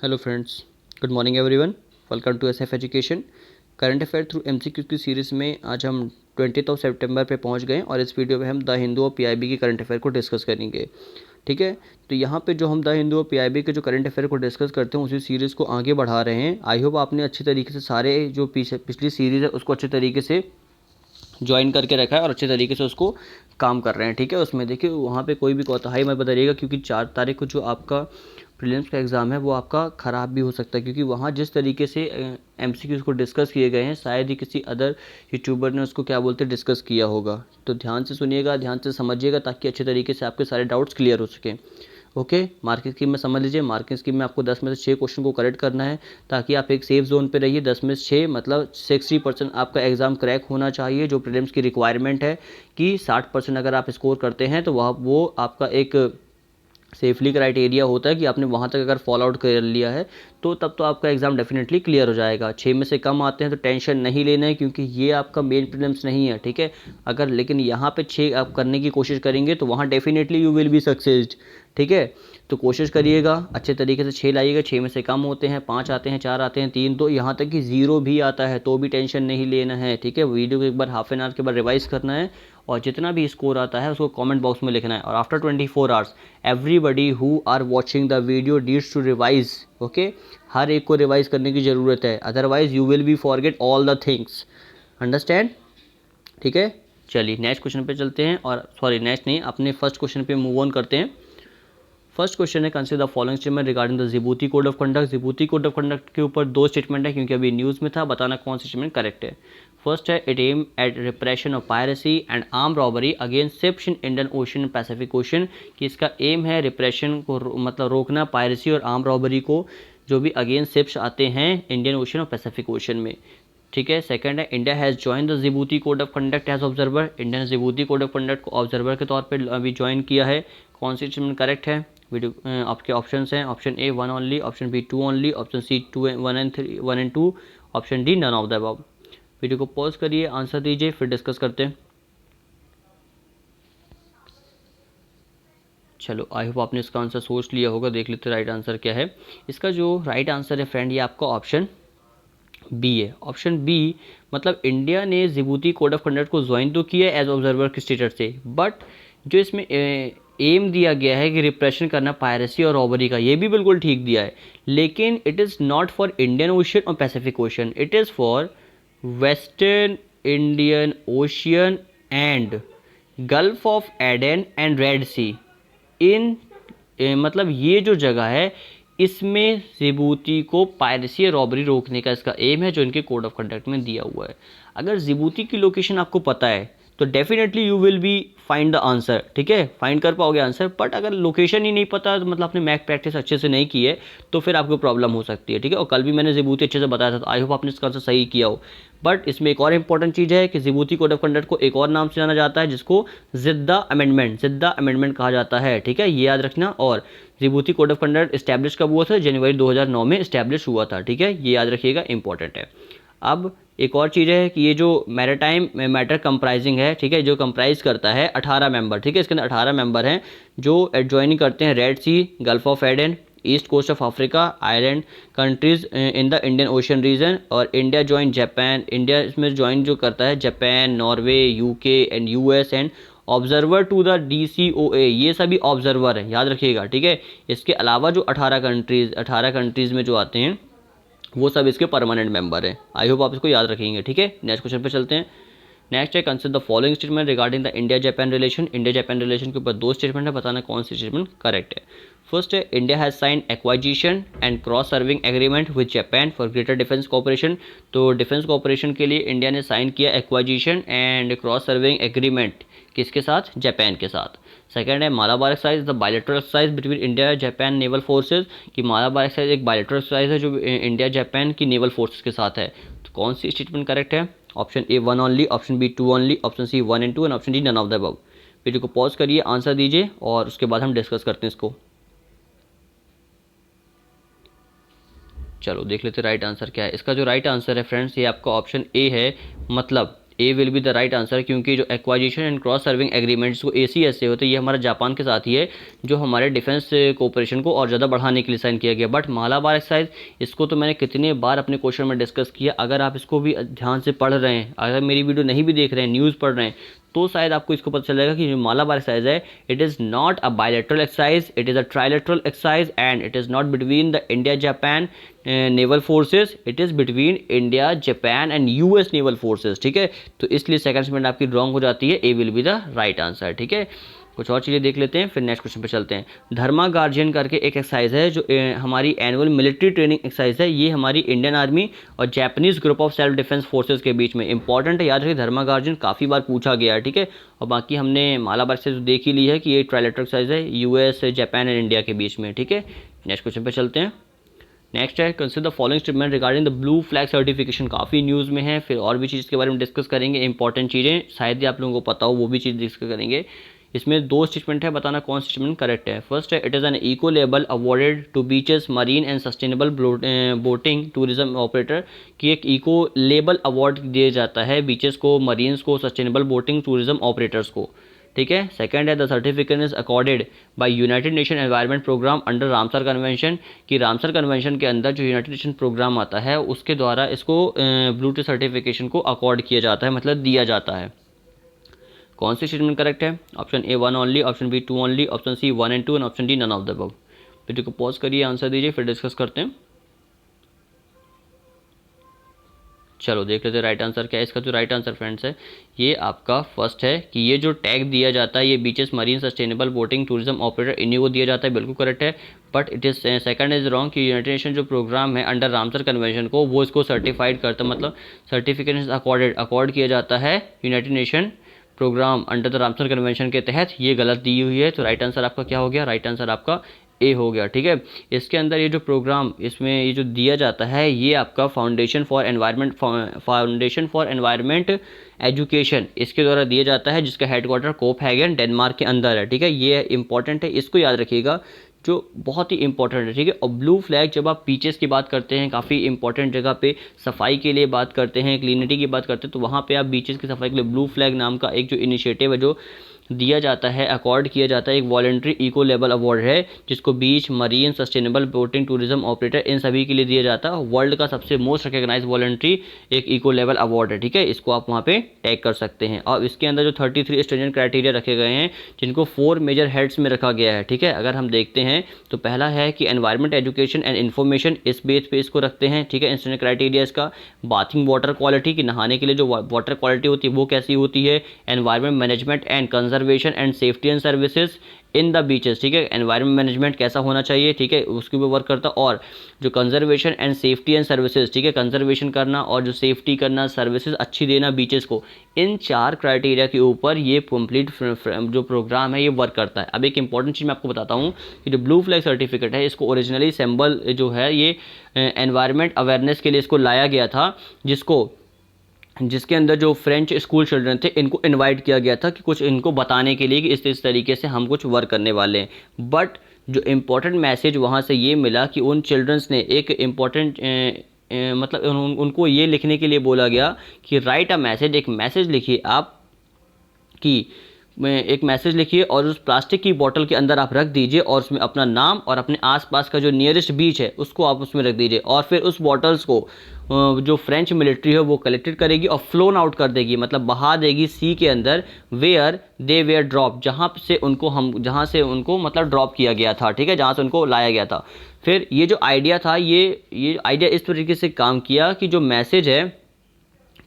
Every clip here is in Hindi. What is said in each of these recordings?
Hello friends, good morning everyone. Welcome to SF education. Current affair through MCQ की सीरीज़ में आज हम 20 सितंबर पे पहुंच गए और इस वीडियो में हम द हिंदू और पीआईबी की करंट अफेयर को डिस्कस करेंगे। ठीक है, तो यहाँ पे जो हम द हिंदू और पीआईबी के जो करंट अफेयर को डिस्कस करते हैं उसी सीरीज़ को आगे बढ़ा रहे हैं। आई होप आपने अच्छी तरीके से सारे जो पिछली सीरीज़ है उसको अच्छे तरीके से ज्वाइन करके रखा है और अच्छे तरीके से उसको काम कर रहे हैं। ठीक है, उसमें देखिए वहाँ पे कोई भी कोताही मत बताइएगा, क्योंकि 4 तारीख को जो आपका प्रीलिम्स का एग्ज़ाम है वो आपका ख़राब भी हो सकता है, क्योंकि वहाँ जिस तरीके से एमसीक्यूज़ को डिस्कस किए गए हैं शायद ही किसी अदर यूट्यूबर ने उसको क्या बोलते डिस्कस किया होगा। तो ध्यान से सुनिएगा, ध्यान से समझिएगा, ताकि अच्छे तरीके से आपके सारे डाउट्स क्लियर हो सकें। ओके, मार्किंग स्कीम में समझ लीजिए। मार्किंग स्कीम में आपको 10 में से 6 क्वेश्चन को करेक्ट करना है, ताकि आप एक सेफ जोन पे रहिए। 10 में से 6 मतलब 60% आपका एग्ज़ाम क्रैक होना चाहिए। जो प्रीलिम्स की रिक्वायरमेंट है कि 60% अगर आप स्कोर करते हैं तो वो आपका एक सेफली क्राइटेरिया होता है कि आपने वहाँ तक अगर फॉल आउट कर लिया है तो तब तो आपका एग्ज़ाम डेफिनेटली क्लियर हो जाएगा। 6 में से कम आते हैं तो टेंशन नहीं लेना है, क्योंकि ये आपका मेन प्रीलिम्स नहीं है। ठीक है, अगर लेकिन यहाँ पे 6 आप करने की कोशिश करेंगे तो वहाँ डेफिनेटली यू विल बी सक्सेस्ड। ठीक है, तो कोशिश करिएगा अच्छे तरीके से 6 लाइएगा। 6 में से कम होते हैं, 5 आते हैं, 4 आते हैं, 3, तो यहाँ तक कि 0 भी आता है तो भी टेंशन नहीं लेना है। ठीक है, वीडियो को एक बार हाफ एन आवर के बाद रिवाइज करना है और जितना भी स्कोर आता है उसको कमेंट बॉक्स में लिखना है। और after 24 hours everybody who are watching the video needs to revise. Okay, हर एक को रिवाइज करने की ज़रूरत है, otherwise you will be forget all the things. Understand? ठीक है, चलिए नेक्स्ट क्वेश्चन पे चलते हैं, और सॉरी नेक्स्ट नहीं, अपने फर्स्ट क्वेश्चन पे मूव ऑन करते हैं। फर्स्ट क्वेश्चन है consider the following statement regarding the Djibouti code of conduct. Djibouti code of conduct के ऊपर 2 स्टेटमेंट है, क्योंकि अभी न्यूज़ में था, बताना कौन सा स्टेटमेंट करेक्ट है। फर्स्ट है it aim at repression of piracy and arm robbery against ships in Indian Ocean Pacific Ocean, कि इसका एम है रिप्रेशन को मतलब रोकना पायरेसी और आर्म रॉबरी को जो भी अगेंस्ट शिप्स आते हैं इंडियन ओशन और पैसिफिक ओशन में। ठीक है, सेकंड है India has join the Djibouti code of conduct as observer. India ने जिबूती कोड ऑफ कंडक्ट को ऑब्जर्वर के तौर पर अभी ज्वाइन किया है। कौन सी स्टेटमेंट करेक्ट है? वीडियो आपके ऑप्शंस हैं, option A 1 only, option B 2 only, option C 2 1 and 3 1 and 2, option D none of the above. Video को पॉज करिए, आंसर दीजिए, फिर डिस्कस करते हैं। चलो, आई होप आपने इसका आंसर सोच लिया होगा। देख लेते राइट आंसर क्या है। इसका जो राइट आंसर है फ्रेंड, ये आपका ऑप्शन बी है। ऑप्शन बी मतलब इंडिया ने जिबूती कोड ऑफ कंडक्ट को ज्वाइन तो किया एज ऑब्जर्वर के स्टेटस से, बट जो इसमें एम दिया गया है कि रिप्रेशन करना पायरेसी और रॉबरी का, ये भी बिल्कुल ठीक दिया है, लेकिन it is not for Indian Ocean और Pacific Ocean, it is for western Indian Ocean and Gulf of Aden and Red Sea. इन मतलब ये जो जगह है इसमें जिबूती को पायरेसी या रॉबरी रोकने का इसका एम है, जो इनके कोड ऑफ कंडक्ट में दिया हुआ है। अगर जिबूती की लोकेशन आपको पता है तो definitely you will B find the answer. ठीक है, फाइंड कर पाओगे आंसर, बट अगर लोकेशन ही नहीं पता तो मतलब आपने मैथ प्रैक्टिस अच्छे से नहीं की है तो फिर आपको प्रॉब्लम हो सकती है। ठीक है, और कल भी मैंने जिबूती अच्छे से बताया था, तो आई होप आपने इसका आंसर सही किया हो। बट इसमें एक और इंपॉर्टेंट चीज़ है कि जिबूती कोड ऑफ कंडक्ट को एक और नाम से जाना जाता है, जिसको जिद्दा अमेंडमेंट कहा जाता है। ठीक है, ये याद रखना। और Djibouti code of conduct establish कब हुआ था? जनवरी 2009 में इस्टेब्लिश हुआ था। ठीक है, ये याद रखिएगा, इंपॉर्टेंट है। अब एक और चीज़ है कि ये जो मैरीटाइम मैटर कंप्राइजिंग है, ठीक है, जो कंप्राइज करता है 18 मेंबर। ठीक है, इसके अंदर 18 मेंबर हैं जो एडजॉइनिंग करते हैं Red Sea, Gulf of Aden, east coast of Africa, island countries in the Indian Ocean region, और इंडिया ज्वाइन जापान। इंडिया इसमें ज्वाइन जो करता है Japan, Norway, UK and US and observer to the DCOA, ये सभी ऑब्जर्वर हैं, याद रखिएगा। ठीक है, इसके अलावा जो 18 कंट्रीज़ में जो आते हैं वो सब इसके परमानेंट मेंबर हैं। आई होप आप इसको याद रखेंगे। ठीक है, नेक्स्ट क्वेश्चन पे चलते हैं। नेक्स्ट है consider the following statement regarding the India Japan relation. India Japan relation के ऊपर 2 स्टेटमेंट है, बताना कौन सी स्टेटमेंट करेक्ट है। फर्स्ट है India has sign acquisition and cross serving agreement with Japan for greater defence cooperation. तो डिफेंस कोऑपरेशन के लिए इंडिया ने साइन किया acquisition and cross serving agreement, किसके साथ? जापान के साथ। सेकंड है Malabar exercise, the bilateral exercise between India Japan naval forces, कि मालाबार एक्सरसाइज एक बायलैटरल एक्सरसाइज है जो इंडिया जापान की नेवल फोर्सेज के साथ है। तो कौन सी स्टेटमेंट करेक्ट है? Option A 1 only, option B 2 only, option C 1 and 2 and option D none of the above. Video को पॉज करिए, आंसर दीजिए और उसके बाद हम डिस्कस करते हैं इसको। चलो देख लेते राइट आंसर क्या है। इसका जो राइट आंसर है फ्रेंड्स, ये आपका ऑप्शन ए है, मतलब A will be the right answer, क्योंकि जो acquisition and cross serving agreements को ACS से होते हैं, ये हमारा जापान के साथ ही है, जो हमारे डिफेंस कोऑपरेशन को और ज़्यादा बढ़ाने के लिए साइन किया गया। बट मालाबार एक्सरसाइज, इसको तो मैंने कितने बार अपने क्वेश्चन में डिस्कस किया। अगर आप इसको भी ध्यान से पढ़ रहे हैं, अगर मेरी वीडियो नहीं भी देख रहे हैं, न्यूज़ पढ़ रहे हैं, तो शायद आपको इसको पता चलेगा कि जो मालाबार एक्सरसाइज है, it is not a bilateral exercise, it is a trilateral exercise and it is not between the India Japan naval forces, it is between India Japan and US naval forces. ठीक है, तो इसलिए सेकंड स्टेटमेंट आपकी रॉन्ग हो जाती है, A will be the right answer. ठीक है, कुछ और चीज़ें देख लेते हैं, फिर नेक्स्ट क्वेश्चन पे चलते हैं। धर्मा गार्जियन करके एक एक्सरसाइज है जो हमारी एनुअल मिलिट्री ट्रेनिंग एक्सरसाइज है। ये हमारी इंडियन आर्मी और Japanese group of self defence forces के बीच में इंपॉर्टेंट है, याद रखिए। धर्मा गार्जियन काफ़ी बार पूछा गया है। ठीक है, और बाकी हमने मालाबार से देख ही ली है कि ये ट्राइलेटरल एक्सरसाइज है US, जापान एंड इंडिया के बीच में। ठीक है, नेक्स्ट क्वेश्चन पे चलते हैं। नेक्स्ट है, consider the following statement regarding the blue flag certification. काफ़ी न्यूज़ में है, फिर और भी चीज़ के बारे में डिस्कस करेंगे, इंपॉर्टेंट चीज़ें शायद ही आप लोगों को पता हो, वो भी चीज़ डिस्कस करेंगे। इसमें 2 स्टेटमेंट है, बताना कौन सा स्टेटमेंट करेक्ट है। फर्स्ट है, it is an eco label awarded to beaches marine and sustainable boating tourism operator, कि एक इको लेबल अवार्ड दिया जाता है बीचेस को, मरीन्स को, सस्टेनेबल बोटिंग टूरिज्म ऑपरेटर्स को। ठीक है, सेकंड है, the certificate is accorded by United Nation Environment Programme under Ramsar Convention, कि रामसर कन्वेंशन के अंदर जो यूनाइटेड नेशन प्रोग्राम आता है उसके द्वारा इसको ब्लू टी सर्टिफिकेशन को अकॉर्ड किया जाता है, मतलब दिया जाता है। कौन सी स्टेटमेंट करेक्ट है? Option A 1 only, option B 2 only, option C 1 and 2 and option D none of the above. Video को पॉज करिए, आंसर दीजिए, फिर डिस्कस करते हैं। चलो देख लेते हैं राइट आंसर क्या है। इसका जो राइट आंसर फ्रेंड्स है, ये आपका फर्स्ट है कि ये जो टैग दिया जाता है, ये beaches marine sustainable boating tourism operator, इन्हीं को दिया जाता है, बिल्कुल करेक्ट है। But it is second is wrong, कि यूनाइटेड नेशन जो प्रोग्राम है अंडर रामसर कन्वेंशन को, वो इसको सर्टिफाइड करता, मतलब सर्टिफिकेशन अकॉर्ड किया जाता है United Nation programme under the Ramsar Convention के तहत, ये गलत दी हुई है। तो राइट आंसर आपका क्या हो गया? राइट आंसर आपका ए हो गया। ठीक है, इसके अंदर ये जो प्रोग्राम, इसमें ये जो दिया जाता है, ये आपका फाउंडेशन फॉर एनवायरनमेंट एजुकेशन, इसके द्वारा दिया जाता है, जिसका हेडक्वार्टर कोपहेगन डेनमार्क के अंदर है। ठीक है, ये इंपॉर्टेंट है, इसको याद रखिएगा, जो बहुत ही इंपॉर्टेंट है। ठीक है, और ब्लू फ्लैग जब आप बीचेस की बात करते हैं, काफ़ी इंपॉर्टेंट जगह पे सफाई के लिए बात करते हैं, क्लीनिटी की बात करते हैं, तो वहाँ पे आप बीचेस की सफाई के लिए ब्लू फ्लैग नाम का एक जो इनिशिएटिव है, जो दिया जाता है, अकॉर्ड किया जाता है, एक वॉलंटरी इको लेबल अवार्ड है, जिसको beach marine sustainable boating tourism operator, इन सभी के लिए दिया जाता है। वर्ल्ड का सबसे मोस्ट रिकॉग्नाइज वॉलंटरी एक इको लेवल अवार्ड है। ठीक है, इसको आप वहाँ पे टैग कर सकते हैं। और इसके अंदर जो 33 स्ट्रिंजेंट क्राइटेरिया रखे गए हैं, जिनको 4 मेजर हेड्स में रखा गया है। ठीक है, अगर हम देखते हैं तो पहला है कि एनवायरमेंट एजुकेशन एंड इन्फॉर्मेशन, इस बेस पे इसको रखते हैं। ठीक है, स्ट्रिंजेंट क्राइटेरिया इसका बाथिंग वाटर क्वालिटी, कि नहाने के लिए जो वाटर क्वालिटी होती है वो कैसी होती है। Environment management and conservation and safety and services in the beaches. ठीक है, एनवायरमेंट मैनेजमेंट कैसा होना चाहिए, ठीक है, उसके ऊपर वर्क करता। और जो conservation and safety and services, ठीक है, कंजर्वेशन करना और जो सेफ्टी करना, सर्विसेज अच्छी देना बीचेस को, इन 4 क्राइटेरिया के ऊपर ये कंप्लीट जो प्रोग्राम है ये वर्क करता है। अब एक इंपॉर्टेंट चीज़ मैं आपको बताता हूँ कि जो ब्लू फ्लैग सर्टिफिकेट है, इसको ओरिजिनली सिंबल जो है, ये एनवायरमेंट अवेयरनेस के लिए इसको लाया गया था, जिसके अंदर जो फ्रेंच स्कूल चिल्ड्रन थे, इनको इनवाइट किया गया था कि कुछ इनको बताने के लिए कि इस तरीके से हम कुछ वर्क करने वाले हैं। बट जो इम्पोर्टेंट मैसेज वहाँ से ये मिला कि उन चिल्ड्रंस ने एक इम्पॉर्टेंट मतलब उनको ये लिखने के लिए बोला गया कि राइट अ मैसेज, एक मैसेज लिखिए आप, कि एक मैसेज लिखिए और उस प्लास्टिक की बोतल के अंदर आप रख दीजिए, और उसमें अपना नाम और अपने आसपास का जो नियरेस्ट बीच है उसको आप उसमें रख दीजिए, और फिर उस बॉटल्स को जो फ्रेंच मिलिट्री है वो कलेक्टेड करेगी और फ्लोन आउट कर देगी, मतलब बहा देगी सी के अंदर, वेयर दे वेयर ड्रॉप, जहाँ से उनको मतलब ड्रॉप किया गया था। ठीक है, जहाँ से उनको लाया गया था। फिर ये जो आइडिया था, ये आइडिया इस तरीके से काम किया कि जो मैसेज है,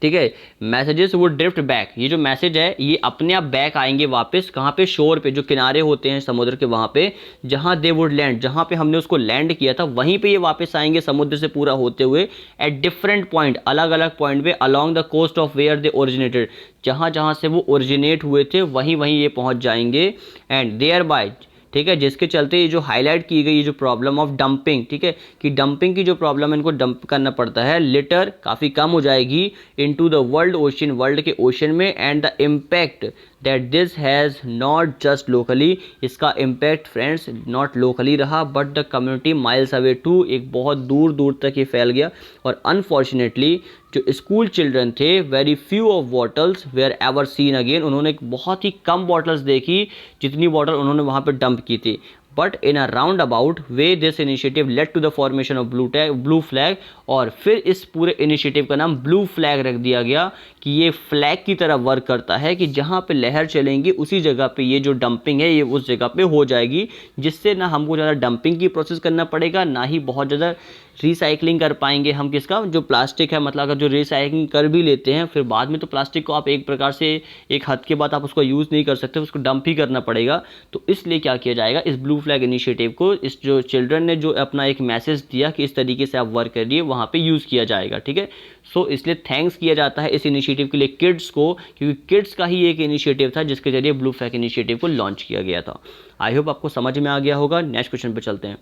ठीक है, मैसेजेस वो ड्रिफ्ट बैक, ये जो मैसेज है ये अपने आप बैक आएंगे वापस, कहाँ पे? शोर पे, जो किनारे होते हैं समुद्र के, वहाँ पे जहाँ दे वुड लैंड, जहाँ पे हमने उसको लैंड किया था, वहीं पे ये वापस आएंगे समुद्र से पूरा होते हुए, एट डिफरेंट पॉइंट, अलग अलग पॉइंट पे, along the coast of where they originated, जहाँ जहाँ से वो ओरिजिनेट हुए थे वहीं वहीं ये पहुँच जाएंगे। एंड देयर बाय, ठीक है, जिसके चलते ये जो हाईलाइट की गई ये जो प्रॉब्लम ऑफ डंपिंग, ठीक है, कि डंपिंग की जो प्रॉब्लम है, इनको डंप करना पड़ता है, लिटर काफ़ी कम हो जाएगी into the world ocean, world के ओशन में, and the impact that this has not just locally, इसका इम्पैक्ट फ्रेंड्स नॉट लोकली रहा but the community miles away too, एक बहुत दूर दूर तक ये फैल गया। और अनफॉर्चुनेटली जो स्कूल चिल्ड्रन थे, very few of bottles were ever seen again, उन्होंने बहुत ही कम बॉटल्स देखी जितनी बॉटल उन्होंने वहाँ पे डंप की थी। But in a roundabout way this initiative led to the formation of Blue Flag, और फिर इस पूरे इनिशिएटिव का नाम ब्लू फ्लैग रख दिया गया कि ये फ्लैग की तरह वर्क करता है कि जहाँ पे लहर चलेंगी उसी जगह पे ये जो डंपिंग है ये उस जगह पे हो जाएगी, जिससे ना हमको ज़्यादा डंपिंग की प्रोसेस करना पड़ेगा, ना ही बहुत ज़्यादा रिसाइकलिंग कर पाएंगे हम किसका, जो प्लास्टिक है। मतलब अगर जो रिसाइकलिंग कर भी लेते हैं फिर बाद में तो प्लास्टिक को आप एक प्रकार से एक हद के बाद आप उसको यूज़ नहीं कर सकते, उसको डंप ही करना पड़ेगा। तो इसलिए क्या किया जाएगा, इस ब्लू फ्लैग इनिशिएटिव को इस जो चिल्ड्रन ने जो अपना एक मैसेज दिया कि इस तरीके से आप वर्क करिए, वहाँ पे यूज़ किया जाएगा। ठीक है, सो इसलिए थैंक्स किया जाता है इस इनिशिएटिव के लिए किड्स को, क्योंकि किड्स का ही एक इनिशिएटिव था जिसके जरिए ब्लू फ्लैग इनिशिएटिव को लॉन्च किया गया था। आई होप आपको समझ में आ गया होगा। नेक्स्ट क्वेश्चन पे चलते हैं।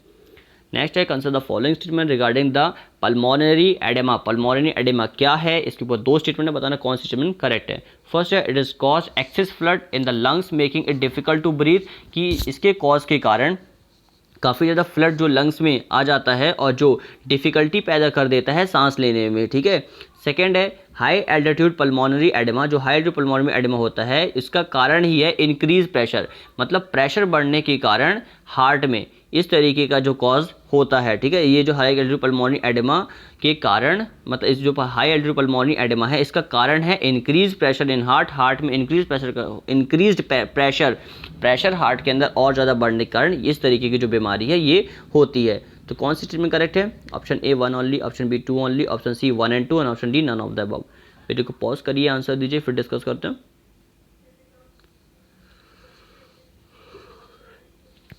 नेक्स्ट है consider the following statement regarding the pulmonary oedema. Pulmonary oedema क्या है, इसके ऊपर दो स्टेटमेंट है, बताना कौन सी स्टेटमेंट करेक्ट है। फर्स्ट है it is cause excess fluid in the lungs making it difficult to breathe, कि इसके कॉज के कारण काफ़ी ज़्यादा फ्लड जो लंग्स में आ जाता है और जो डिफ़िकल्टी पैदा कर देता है सांस लेने में। ठीक है, सेकेंड है हाई एल्टीट्यूड पल्मोनरी एडेमा। जो हाई एल्टीट्यूड पल्मोनरी एडेमा होता है इसका कारण ही है इंक्रीज प्रेशर, मतलब प्रेशर बढ़ने के कारण हार्ट में इस तरीके का जो कॉज होता है। ठीक है, ये जो हाई एल्टीट्यूड पल्मोनरी एडेमा के कारण, मतलब इस जो हाई एल्टीट्यूड पल्मोनरी एडेमा है इसका कारण है increase pressure in heart, heart में इंक्रीज प्रेशर हार्ट के अंदर और ज़्यादा बढ़ने के कारण इस तरीके की जो बीमारी है ये होती है। तो कौन सी स्टेटमेंट करेक्ट है, option A 1 only, option B 2 only, option C 1 and 2 और option D none of the above. Video को पॉज करिए, आंसर दीजिए, फिर डिस्कस करते हैं।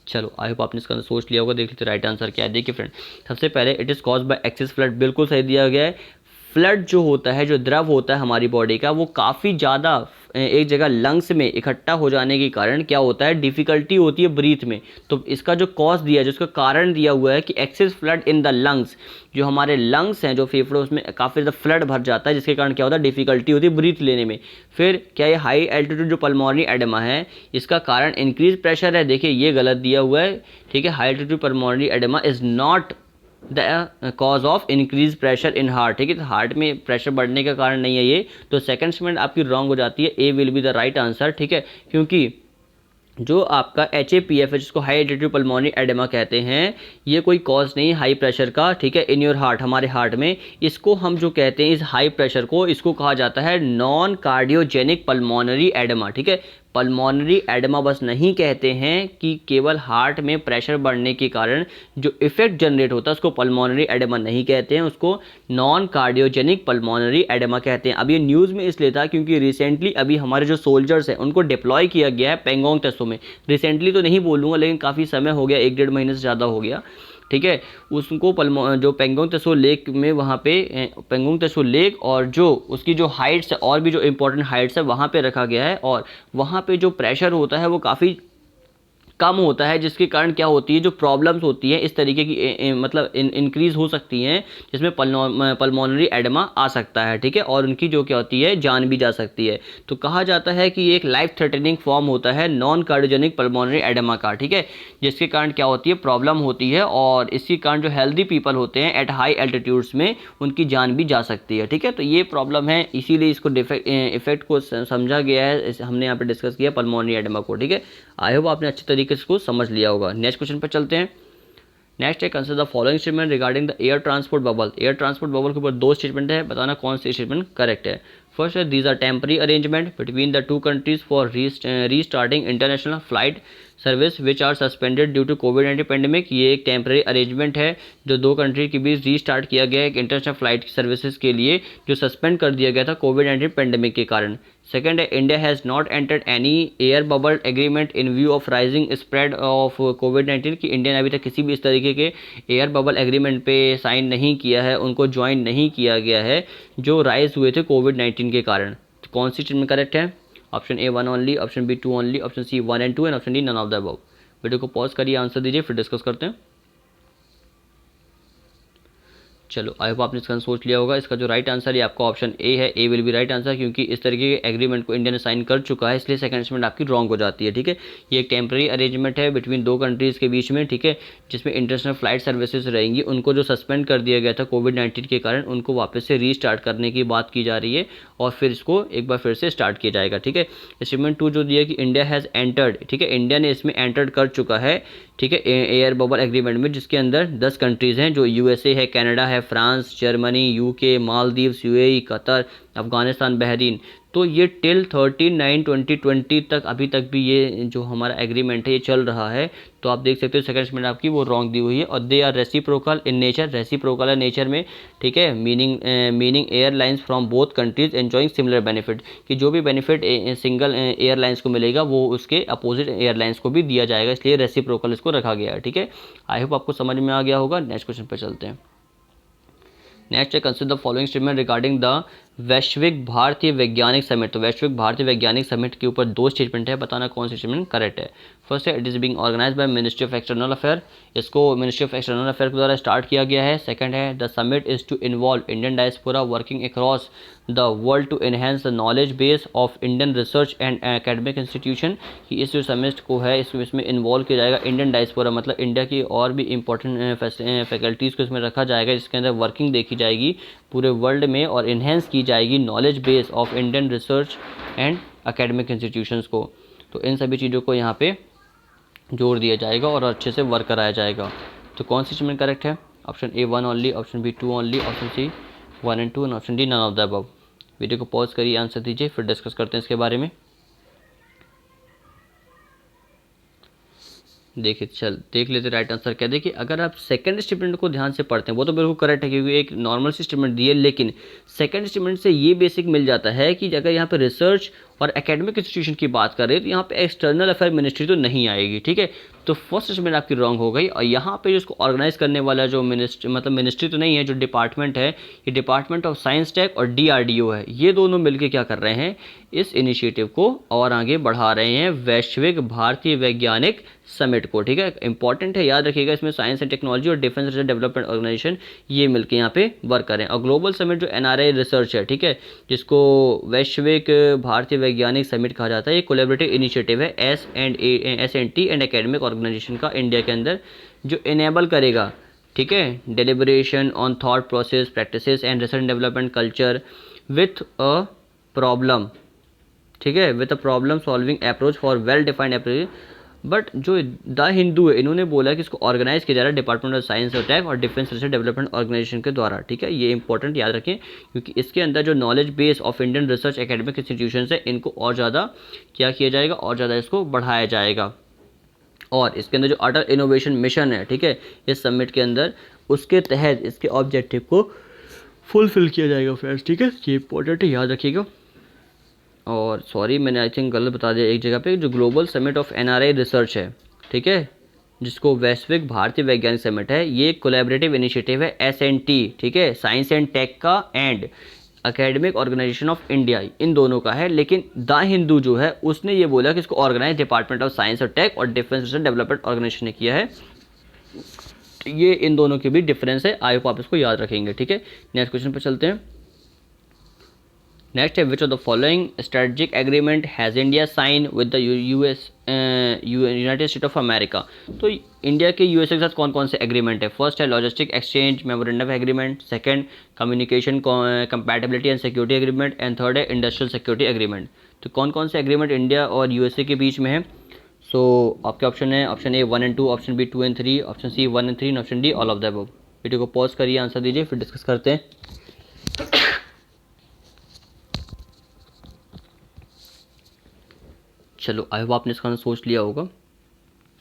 चलो आई होप आपने इसका सोच लिया होगा। देख लीजिए राइट आंसर क्या है। देखिए फ्रेंड, सबसे पहले it is cause by access flood, बिल्कुल सही दिया गया है। फ्लड जो होता है, जो द्रव होता है हमारी बॉडी का, वो काफ़ी ज़्यादा एक जगह लंग्स में इकट्ठा हो जाने के कारण क्या होता है, डिफ़िकल्टी होती है ब्रीथ में। तो इसका जो कॉज दिया है, जिसका कारण दिया हुआ है कि excess fluid in the lungs, जो हमारे लंग्स हैं, जो फेफड़े, उसमें काफ़ी ज़्यादा फ्लड भर जाता है, जिसके कारण क्या होता है, डिफ़िकल्टी होती है ब्रीथ लेने में। फिर क्या ये हाई एल्टीट्यूड जो पल्मोनरी एडेमा है इसका कारण इंक्रीज प्रेशर है, देखिए ये गलत दिया हुआ है। ठीक है, high altitude pulmonary oedema is not the cause of increase pressure in heart. ठीक है, तो हार्ट में प्रेशर बढ़ने का कारण नहीं है ये, तो सेकंड स्टेटमेंट आपकी रॉन्ग हो जाती है। A will be the right answer. ठीक है, क्योंकि जो आपका HAPF है, जिसको हाई एल्टीट्यूड पल्मोनरी एडेमा कहते हैं, ये कोई कॉज नहीं हाई प्रेशर का। ठीक है, इन योर हार्ट, हमारे हार्ट में, इसको हम जो कहते हैं इस हाई प्रेशर को, इसको कहा जाता है नॉन कार्डियोजेनिक पल्मोनरी एडेमा। ठीक है, पल्मोनरी एडेमा बस नहीं कहते हैं कि केवल हार्ट में प्रेशर बढ़ने के कारण जो इफेक्ट जनरेट होता है उसको पल्मोनरी एडेमा नहीं कहते हैं, उसको नॉन कार्डियोजेनिक पल्मोनरी एडेमा कहते हैं। अब ये न्यूज़ में इसलिए था क्योंकि रिसेंटली अभी हमारे जो सोल्जर्स हैं उनको डिप्लॉय किया गया है पेंगोंग त्सो में। रिसेंटली तो नहीं बोलूँगा, लेकिन काफ़ी समय हो गया, 1-1.5 महीने से ज़्यादा हो गया। ठीक है, उसको जो पेंगोंग त्सो लेक में, वहाँ पे पेंगोंग त्सो लेक और जो उसकी जो हाइट्स है, और भी जो इंपॉर्टेंट हाइट्स है, वहाँ पे रखा गया है। और वहाँ पे जो प्रेशर होता है वो काफ़ी कम होता है, जिसके कारण क्या होती है, जो प्रॉब्लम्स होती हैं इस तरीके की मतलब इंक्रीज हो सकती हैं, जिसमें पल्मोनरी एडेमा आ सकता है। ठीक है, और उनकी जो क्या होती है, जान भी जा सकती है। तो कहा जाता है कि ये एक लाइफ थ्रेटनिंग फॉर्म होता है नॉन कार्डियोजेनिक पल्मोनरी एडेमा का। ठीक है, जिसके कारण क्या होती है, प्रॉब्लम होती है, और इसी कारण जो हेल्दी पीपल होते हैं एट हाई एल्टीट्यूड्स में, उनकी जान भी जा सकती है। ठीक है, तो ये प्रॉब्लम है, इसीलिए इसको इफेक्ट को समझा गया है, हमने यहाँ पे डिस्कस किया पल्मोनरी एडेमा को। ठीक है, आई होप आपने अच्छी तरीके से इसको समझ लिया होगा। नेक्स्ट क्वेश्चन पर चलते हैं। नेक्स्ट है consider the following statement regarding the air transport bubble. Air transport bubble के ऊपर दो स्टेटमेंट है, बताना कौन सी स्टेटमेंट करेक्ट है। फर्स्ट है these are temporary arrangement between the two countries for restarting international flight service which are suspended due to कोविड-19 पेंडेमिक। ये एक टेम्पररी अरेंजमेंट है जो दो कंट्री के बीच रीस्टार्ट किया गया है एक इंटरनेशनल फ्लाइट सर्विसेज के लिए, जो सस्पेंड कर दिया गया था कोविड-19 पेंडेमिक के कारण। सेकेंड है India has not entered any air bubble agreement in view of rising spread of Covid, कि इंडिया ने अभी तक किसी भी इस तरीके के एयर बबल एग्रीमेंट पे साइन नहीं किया है, उनको ज्वाइन नहीं किया गया है जो राइज हुए थे कोविड-19 के कारण। तो कौन सी स्टेटमेंट करेक्ट है, option A 1 only, option B 2 only, option C 1 and 2 and option D none of the above. Video को पॉज करिए, आंसर दीजिए, फिर डिस्कस करते हैं। चलो आई होप आपने इसका सोच लिया होगा। इसका जो राइट आंसर है आपका ऑप्शन ए है, A will B right answer, क्योंकि इस तरीके के एग्रीमेंट को इंडिया ने साइन कर चुका है, इसलिए सेकंड स्टेटमेंट आपकी रॉन्ग हो जाती है। ठीक है, ये एक टेम्पररी अरेंजमेंट है बिटवीन दो कंट्रीज़ के बीच में। ठीक है, जिसमें इंटरनेशनल फ्लाइट सर्विसेज रहेंगी, उनको जो सस्पेंड कर दिया गया था कोविड-19 के कारण, उनको वापस से रीस्टार्ट करने की बात की जा रही है और फिर इसको एक बार फिर से स्टार्ट किया जाएगा। ठीक है, स्टेटमेंट 2 जो दिया कि इंडिया हैज़ एंटर्ड, ठीक है, इंडिया ने इसमें एंटर्ड कर चुका है। ठीक है, एयर बबल एग्रीमेंट में, जिसके अंदर 10 कंट्रीज़ हैं, जो यूएसए है, कनाडा है, France, Germany, UK, Maldives, UAE, Qatar, Afghanistan, Bahrain. तो ये टिल 13/9/2020 तक अभी तक भी ये जो हमारा एग्रीमेंट है ये चल रहा है। तो आप देख सकते हो सेकंड स्टेटमेंट आपकी वो रॉन्ग दी हुई है। और they are reciprocal in nature, reciprocal है नेचर में। ठीक है, meaning airlines from both countries enjoying similar benefit, कि जो भी बेनिफिट सिंगल एयरलाइंस को मिलेगा वो उसके अपोजिट एयरलाइंस को भी दिया जाएगा, इसलिए रेसिप्रोकल इसको रखा गया है। ठीक है, आई होप आपको समझ में आ गया होगा। नेक्स्ट क्वेश्चन पर चलते हैं। नेक्स्ट है consider the following statement regarding the वैश्विक भारतीय वैज्ञानिक समिट। तो वैश्विक भारतीय वैज्ञानिक समिट के ऊपर 2 स्टेटमेंट है, बताना कौन सी स्टेटमेंट करेक्ट है। फर्स्ट है it is being organised by ministry of external affair, इसको मिनिस्ट्री ऑफ एक्सटर्नल अफेयर के द्वारा स्टार्ट किया गया है। सेकंड है the summit is to involve Indian diaspora working across the world to enhance the knowledge base of Indian research and academic institution, कि इस जो समिट को है इसमें इन्वॉल्व किया जाएगा इंडियन डायस्पोरा, मतलब इंडिया की और भी इंपॉर्टेंट फैकल्टीज़ को इसमें रखा जाएगा, जिसके अंदर वर्किंग देखी जाएगी पूरे वर्ल्ड में और इन्हेंस की जाएगी knowledge base of Indian research and academic institutions को। तो इन सभी चीज़ों को यहाँ पे जोड़ दिया जाएगा और अच्छे से वर्क कराया जाएगा। तो कौन सी स्टेटमेंट करेक्ट है? Option A 1 only, option B 2 only, option C 1 and 2 and option D none of the above. Video को पॉज करिए, आंसर दीजिए, फिर डिस्कस करते हैं इसके बारे में। देखिए देख लेते राइट आंसर क्या। देखिए अगर आप सेकंड स्टेटमेंट को ध्यान से पढ़ते हैं वो तो बिल्कुल करेक्ट है, क्योंकि एक नॉर्मल सी स्टेटमेंट दी है, लेकिन सेकंड स्टेटमेंट से ये बेसिक मिल जाता है कि अगर यहाँ पे रिसर्च और एकेडमिक इंस्टीट्यूशन की बात करें तो यहाँ पे एक्सटर्नल अफेयर मिनिस्ट्री तो नहीं आएगी। ठीक है, तो फर्स्ट स्टेटमेंट आपकी रॉन्ग हो गई। और यहाँ पे जो इसको ऑर्गेनाइज करने वाला जो मिनिस्ट्री तो नहीं है, जो डिपार्टमेंट है, ये डिपार्टमेंट ऑफ साइंस टेक और DRDO है। ये दोनों मिलकर क्या कर रहे हैं, इस इनिशिएटिव को और आगे बढ़ा रहे हैं, वैश्विक भारतीय वैज्ञानिक समिट को। ठीक है, इंपॉर्टेंट है, याद रखिएगा, इसमें साइंस एंड टेक्नोलॉजी और डिफेंस रिसर्च डेवलपमेंट ऑर्गेनाइजेशन ये मिलकर यहाँ पे वर्क करें। और ग्लोबल समिट जो NRI रिसर्च है, ठीक है, जिसको वैश्विक भारतीय वैज्ञानिक समिट कहा जाता है, ये कोलैबोरेटिव इनिशिएटिव है S&T एंड एकेडमिक ऑर्गेनाइजेशन का इंडिया के अंदर, जो इनेबल करेगा, ठीक है, deliberation on thought process practices and research development culture with a problem, ठीक है, with a problem solving approach for well defined approach. But जो द हिंदू है, इन्होंने बोला कि इसको ऑर्गेनाइज किया जा रहा है डिपार्टमेंट ऑफ साइंस और टेक और डिफेंस रिसर्च डेवलपमेंट ऑर्गेनाइजेशन के द्वारा। ठीक है, ये इंपॉर्टेंट याद रखें, क्योंकि इसके अंदर जो knowledge base of Indian research academic institution है, इनको और ज़्यादा क्या किया जाएगा, और ज़्यादा इसको बढ़ाया जाएगा। और इसके अंदर जो अटल इनोवेशन मिशन है, ठीक है, इस समिट के अंदर, उसके तहत इसके ऑब्जेक्टिव को फुलफिल किया जाएगा फ्रेंड्स। ठीक है, ये इंपॉर्टेंट है, याद रखिएगा। और सॉरी, मैंने आई थिंक गलत बता दिया एक जगह पे, जो global summit of NRI research है, ठीक है, जिसको वैश्विक भारतीय वैज्ञानिक समिट है, ये कोलैबोरेटिव इनिशिएटिव है S&T, ठीक है, साइंस एंड टेक का, and academic organisation of India, इन दोनों का है। लेकिन द हिंदू जो है उसने ये बोला कि इसको ऑर्गेनाइज डिपार्टमेंट ऑफ साइंस और टेक और डिफेंस रिसर्च डेवलपमेंट ऑर्गेनाइजेशन ने किया है। ये इन दोनों के भी डिफरेंस है, आई होप आप इसको याद रखेंगे। ठीक है, नेक्स्ट क्वेश्चन पर चलते हैं। नेक्स्ट है which of the following strategic agreement has India sign with the United State of America. तो इंडिया के USA के साथ कौन कौन से एग्रीमेंट है? फर्स्ट है logistic exchange memorandum agreement, second communication compatibility and security agreement, and third है इंडस्ट्रियल सिक्योरिटी एग्रीमेंट। तो कौन कौन से एग्रीमेंट इंडिया और USA के बीच में है? सो आपके ऑप्शन है, option A 1 and 2, option B 2 and 3, option C 1 and 3 and option D all of the above. Video को पॉज करिए, आंसर दीजिए, फिर डिस्कस करते हैं। चलो आई होप आपने इसका सोच लिया होगा।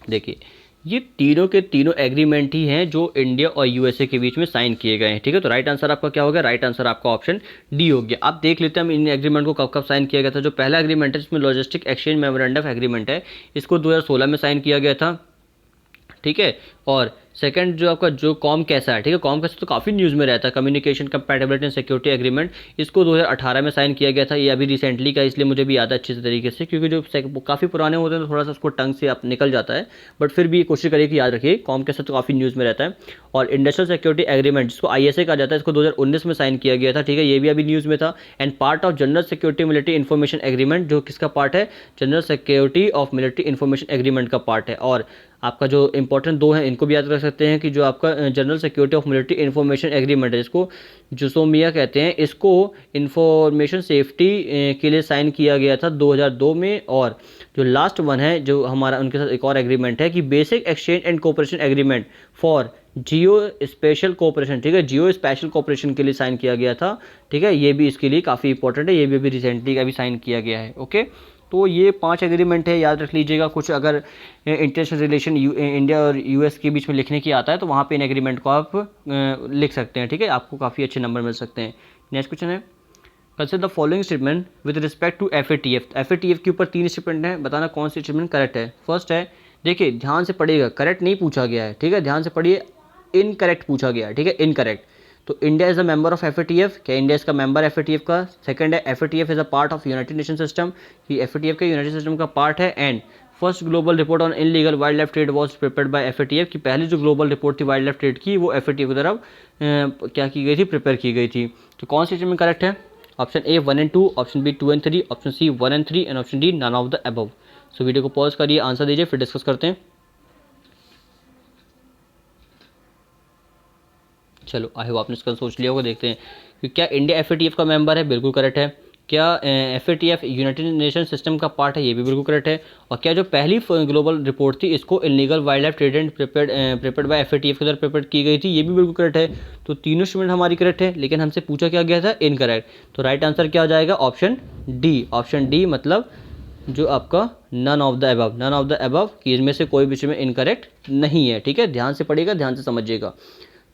देखिए ये तीनों के तीनों एग्रीमेंट ही हैं जो इंडिया और USA के बीच में साइन किए गए हैं। ठीक है, तो राइट आंसर आपका क्या हो गया? राइट आंसर आपका ऑप्शन डी हो गया। आप देख लेते हैं हम इन एग्रीमेंट को कब कब साइन किया गया था। जो पहला एग्रीमेंट है जिसमें लॉजिस्टिक एक्सचेंज मेमोरेंडम एग्रीमेंट है, इसको 2016 में साइन किया गया था। ठीक है, और सेकंड जो आपका जो कॉम कैसा है, ठीक है, कॉम कैसा तो काफ़ी न्यूज़ में रहता है, communication compatibility and security agreement, इसको 2018 में साइन किया गया था, ये अभी रिसेंटली का, इसलिए मुझे भी याद है अच्छे से तरीके से, क्योंकि जो काफ़ी पुराने होते हैं तो थोड़ा सा उसको टंग से आप निकल जाता है, बट फिर भी कोशिश करिए कि याद रखिए, कॉम कैसा तो काफ़ी न्यूज़ में रहता है। और इंडस्ट्रियल सिक्योरिटी एग्रीमेंट जिसको ISA कहा जाता है, इसको 2019 में साइन किया गया था, ठीक है, ये भी अभी न्यूज़ में था। And part of general security military information agreement, जो किसका पार्ट है, general security of military information agreement का पार्ट है। और आपका जो इंपॉर्टेंट दो है इनको भी याद रख सकते हैं कि जो आपका general security of military information agreement है, जिसको जुसोमिया कहते हैं, इसको इंफॉर्मेशन सेफ्टी के लिए साइन किया गया था 2002 में। और जो लास्ट वन है जो हमारा उनके साथ एक और एग्रीमेंट है कि basic exchange and cooperation agreement for Jio special cooperation, ठीक है, जियो स्पेशल कोऑपरेशन के लिए साइन किया गया था, ठीक है, ये भी इसके लिए काफ़ी इंपॉर्टेंट है, ये भी अभी रिसेंटली का भी साइन किया गया है। ओके, तो ये 5 एग्रीमेंट है, याद रख लीजिएगा। कुछ अगर इंटरनेशनल रिलेशन इंडिया और US के बीच में लिखने की आता है तो वहाँ पे इन एग्रीमेंट को आप लिख सकते हैं, ठीक है, आपको काफ़ी अच्छे नंबर मिल सकते हैं। नेक्स्ट क्वेश्चन है, consider the following statement with respect to FATF। FATF के ऊपर 3 स्टेटमेंट है, बताना कौन सी स्टेटमेंट करेक्ट है। फर्स्ट है, देखिए ध्यान से पढ़िएगा, करेक्ट नहीं पूछा गया है, ठीक है, ध्यान से पढ़िए, इनकरेक्ट पूछा गया है, ठीक है, इनकरेक्ट। तो India is a member of FATF, क्या इंडिया इसका मेंबर FATF का। सेकंड है, FATF is a part of United nation system, कि FATF का यूनाइटेड सिस्टम का पार्ट है। And first global report on illegal wild life trade was prepared by FATF, की पहली जो ग्लोबल रिपोर्ट थी वाइल्ड लाइफ ट्रेड की वो FATF की तरफ क्या की गई थी, प्रिपेयर की गई थी। तो कौन सी स्टेटमेंट करेक्ट है, option A 1 and 2, option B 2 and 3, option C 1 and 3 and option D none of the above. So video को पॉज करिए, आंसर दीजिए, फिर डिस्कस करते हैं। चलो, आई होप आपने इसका सोच लिया होगा। देखते हैं कि क्या इंडिया FATF का मेंबर है, बिल्कुल करेक्ट है। क्या FATF यूनाइटेड नेशन सिस्टम का पार्ट है, ये भी बिल्कुल करेक्ट है। और क्या जो पहली ग्लोबल रिपोर्ट थी इसको illegal wild life trade and prepared by FATF के द्वारा प्रिपेयर की गई थी, ये भी बिल्कुल करेक्ट है। तो तीनों स्टेटमेंट हमारी करेक्ट है, लेकिन हमसे पूछा क्या गया था, इनकरेक्ट। तो राइट आंसर क्या हो जाएगा, ऑप्शन D। ऑप्शन D मतलब जो आपका none of the above, none of the above कि इनमें से कोई भी स्टेटमेंट इनकरेक्ट नहीं है, ठीक है, ध्यान से पढ़िएगा, ध्यान से समझिएगा।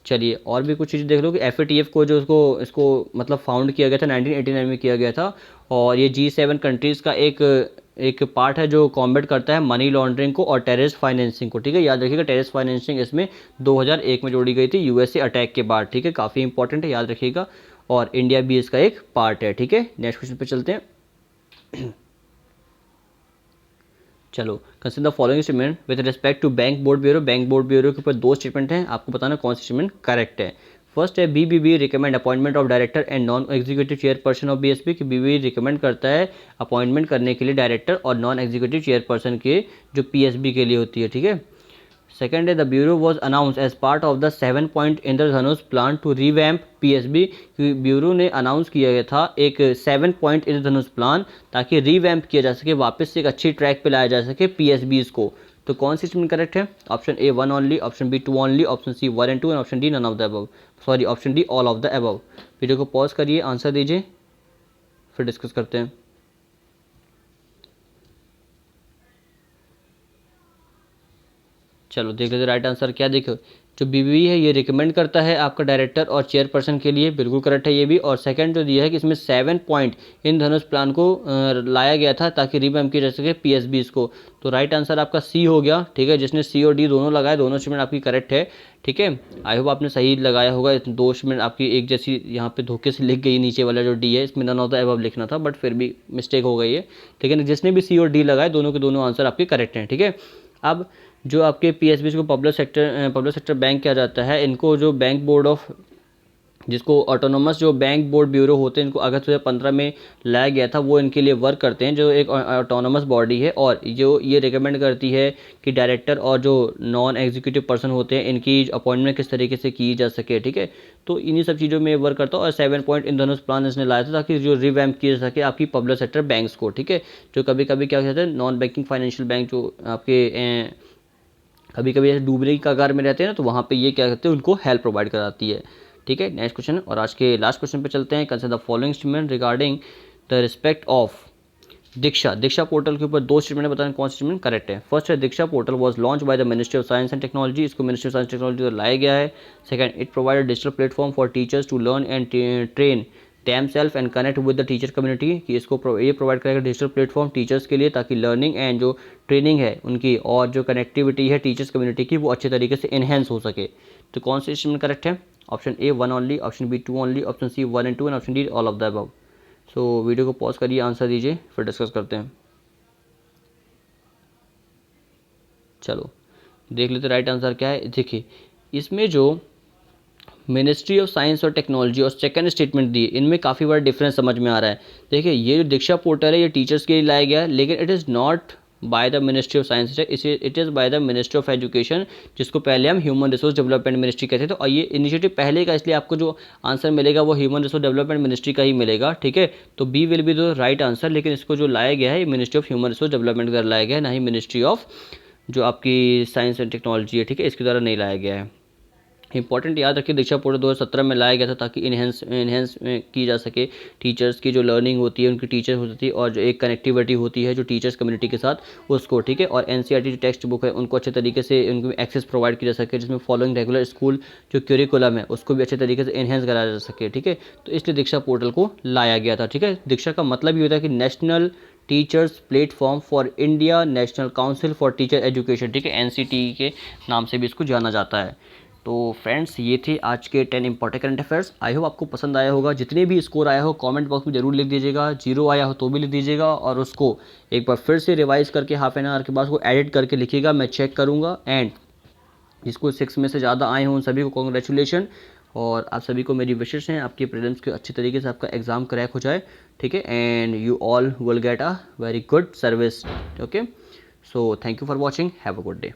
चलिए और भी कुछ चीज़ देख लो कि FATF को जो इसको मतलब फाउंड किया गया था 1989 में किया गया था। और ये G7 कंट्रीज़ का एक पार्ट है जो कॉम्बैट करता है मनी लॉन्ड्रिंग को और टेररिस्ट फाइनेंसिंग को, ठीक है, याद रखिएगा। टेररिस्ट फाइनेंसिंग इसमें 2001 में जोड़ी गई थी USA अटैक के बाद, ठीक है, काफ़ी इंपॉर्टेंट है, याद रखिएगा। और इंडिया भी इसका एक पार्ट है, ठीक है। नेक्स्ट क्वेश्चन पे चलते हैं। चलो, consider the following statement with respect to bank board bureau. Bank board bureau के ऊपर 2 स्टेटमेंट हैं, आपको बताना कौन सी स्टेटमेंट करेक्ट है। फर्स्ट है, BBB recommend appointment of director and non executive chairperson of BSB, कि BBB रिकमेंड करता है अपॉइंटमेंट करने के लिए डायरेक्टर और नॉन एग्जीक्यूटिव चेयरपर्सन के जो PSB के लिए होती है, ठीक है। सेकेंड है, the bureau was announce as part of the 7 point Indradhanush plan to revamp PSB, bureau ने अनाउंस किया गया था एक 7 पॉइंट इंद्रधनुष प्लान ताकि रिवैम्प किया जा सके, वापस से एक अच्छी ट्रैक पे लाया जा सके PSBs को। तो कौन सी स्टेटमेंट करेक्ट है, option A 1 only, option B 2 only, option C 1 and 2 and option D none of the above, sorry option D all of the above. Video को पॉज करिए, आंसर दीजिए, फिर डिस्कस करते हैं। चलो देख लेते राइट आंसर क्या, देखो जो BBB है ये रिकमेंड करता है आपका डायरेक्टर और चेयरपर्सन के लिए, बिल्कुल करेक्ट है ये भी। और सेकंड जो दिया है कि इसमें 7 पॉइंट इन धनुष प्लान को लाया गया था ताकि रिवैम्प किया जा सके PSBs को। तो राइट आंसर आपका C हो गया, ठीक है। जिसने C और D दोनों लगाए, दोनों स्टेटमेंट आपकी करेक्ट है, ठीक है। आई होप आपने सही लगाया होगा। 2 स्टेटमेंट आपकी एक जैसी यहाँ पे धोखे से लिख गई, नीचे वाला जो D है इसमें नन ऑफ द अबव लिखना था, बट फिर भी मिस्टेक हो गई है, लेकिन जिसने भी C और D लगाए दोनों के दोनों आंसर आपके करेक्ट हैं, ठीक है। अब जो आपके PSBs को पब्लिक सेक्टर बैंक किया जाता है, इनको जो बैंक बोर्ड ऑफ, जिसको ऑटोनोमस जो बैंक बोर्ड ब्यूरो होते हैं, इनको अगस्त 2015 में लाया गया था, वो इनके लिए वर्क करते हैं, जो एक ऑटोनोमस बॉडी है और जो ये रिकमेंड करती है कि डायरेक्टर और जो नॉन एग्जीक्यूटिव पर्सन होते हैं इनकी अपॉइंटमेंट किस तरीके से की जा सके, ठीक है। तो इन्हीं सब चीज़ों में वर्क करता है। और 7 पॉइंट इंधनुष प्लान इसने लाया था ताकि जो रिवैम्प किया जा सके आपकी पब्लिक सेक्टर बैंक्स को, ठीक है। जो कभी कभी क्या कहते हैं नॉन बैंकिंग फाइनेंशियल बैंक जो आपके कभी कभी ऐसे डूबने की कगार में रहते हैं ना, तो वहाँ पे ये क्या करते हैं, उनको हेल्प प्रोवाइड कराती है, ठीक है। नेक्स्ट क्वेश्चन, और आज के लास्ट क्वेश्चन पे चलते हैं। Consider the following statement regarding the respect of Diksha. Diksha portal के ऊपर 2 स्टेटमेंट बताएं कौन सा स्टेटमेंट करेक्ट है। फर्स्ट है, Diksha portal was launched by the ministry of science and technology, इसको मिनिस्ट्री ऑफ साइंस टेक्नोलॉजी को लाया गया है। Second, it provide digital platform for teachers to learn and train them self and connect with the teacher community, कि इसको ये प्रोवाइड करेगा डिजिटल प्लेटफॉर्म टीचर्स के लिए, ताकि लर्निंग एंड जो ट्रेनिंग है उनकी और जो कनेक्टिविटी है टीचर्स कम्युनिटी की वो अच्छे तरीके से इन्हेंस हो सके। तो कौन सी स्टेटमेंट करेक्ट है? Option A 1 only, option B 2 only, option C 1 and 2 and option D all of the above. So video को पॉज करिए, आंसर दीजिए, फिर डिस्कस करते हैं। चलो देख लेते राइट आंसर क्या है। देखिए इसमें जो मिनिस्ट्री ऑफ साइंस और टेक्नोलॉजी और सेकंड स्टेटमेंट दी, इनमें काफ़ी बड़ा डिफरेंस समझ में आ रहा है। देखिए ये जो दीक्षा पोर्टल है ये टीचर्स के लिए लाया गया है, लेकिन it is not bye the ministry of science, it is by the ministry of education, जिसको पहले हम ह्यूमन रिसोर्स डेवलपमेंट मिनिस्ट्री कहते थे। और ये इनिशिएटिव पहले का, इसलिए आपको जो आंसर मिलेगा वो ह्यूमन रिसोर्स डेवलपमेंट मिनिस्ट्री का ही मिलेगा, ठीक है। तो B will be the right answer, लेकिन इसको जो लाया गया है ministry of human resource development का लाया गया है, ना ही मिनिस्ट्री ऑफ जो आपकी साइंस एंड टेक्नोलॉजी है, ठीक है, इसके द्वारा नहीं लाया गया है। इंपॉर्टेंट याद रखिए, दीक्षा पोर्टल 2017 में लाया गया था ताकि इन्हेंस की जा सके टीचर्स की जो लर्निंग होती है, उनकी टीचर होती है और जो एक कनेक्टिविटी होती है जो टीचर्स कम्युनिटी के साथ उसको, ठीक है। और एनसीईआरटी जो टेक्स्ट बुक है उनको अच्छे तरीके से उनको एक्सेस प्रोवाइड किया जा सके, जिसमें फॉलोइंग रेगुलर स्कूल जो क्यूरिकुलम है उसको भी अच्छे तरीके से इन्हेंस कराया जा सके, ठीक है। तो इसलिए दीक्षा पोर्टल को लाया गया था, ठीक है। दीक्षा का मतलब ये होता है कि national teachers platform for India national council for teacher education, ठीक है, एनसीटी के नाम से भी इसको जाना जाता है। तो फ्रेंड्स ये थे आज के 10 important current affairs. I hope आपको पसंद आया होगा। जितने भी स्कोर आया हो कमेंट बॉक्स में जरूर लिख दीजिएगा, जीरो आया हो तो भी लिख दीजिएगा, और उसको एक बार फिर से रिवाइज करके हाफ एन आवर के बाद उसको एडिट करके लिखिएगा, मैं चेक करूँगा। एंड जिसको 6 में से ज़्यादा आए हों उन सभी को कॉन्ग्रेचुलेशन, और आप सभी को मेरी विशेष हैं आपके प्रीलिम्स के अच्छी तरीके से आपका एग्ज़ाम क्रैक हो जाए, ठीक है। And you all will get a very good service, okay. So thank you for watching, have a good day.